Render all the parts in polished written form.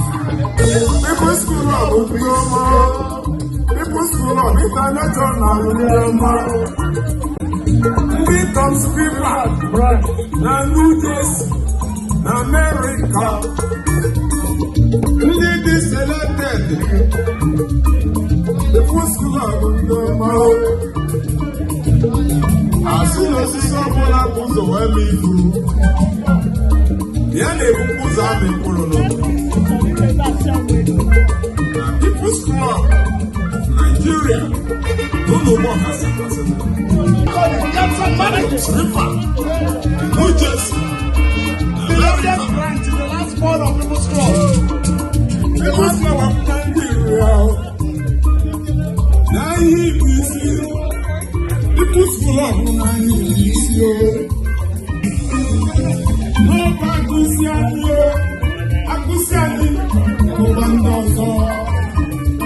People's School of Oklahoma, People's School of International Oklahoma, ndị top speaker na New Jersey na America, ndị dị selected, People's School of Oklahoma, asị na osisi ọbụla bụ ụzọ wee mee ibu, ya na-ebupụ ụzọ amị mkpụrụ n'obodo. People's Club of Nigeria, no more has it. River, New Jersey, America, branch in the last part of People's Club. People's Club of Nigeria. People's Club of Nigeria. No Pagusiano, Agusiani. Ọbandozo,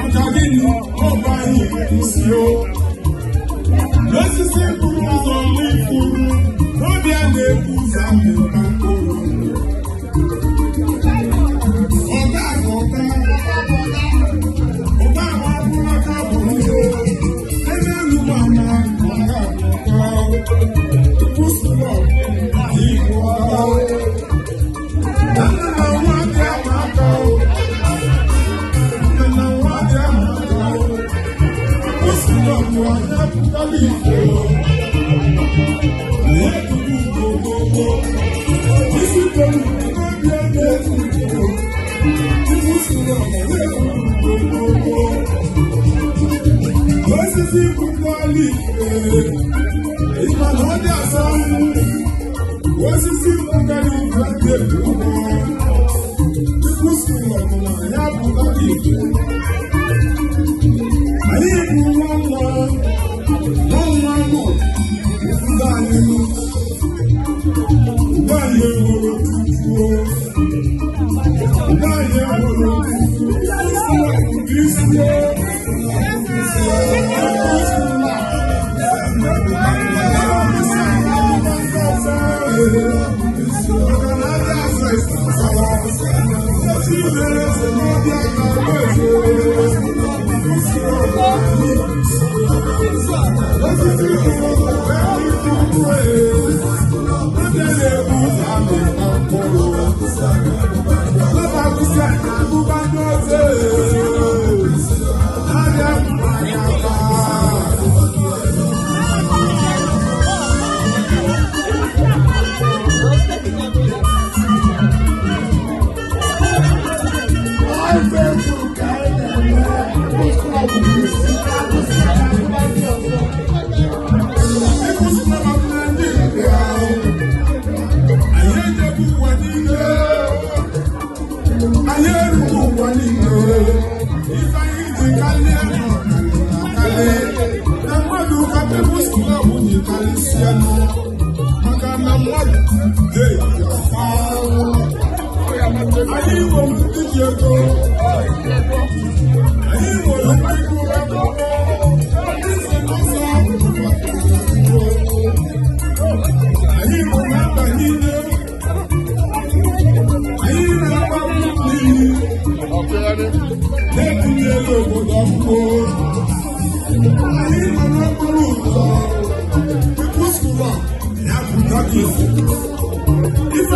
ọjàgìnì, ọba ìfúsíò. Lọ́sísí kúrú ụzọ n'ifuru, n'obi a na-ekwu ụzọ ahụ ka mkpụrụ. Ọga agọga, ọga agbapụ aka bụ ihe. Ebe enugbu ama, ọga agọga. Kwụsịrị ọgụ, igwe ọga. If I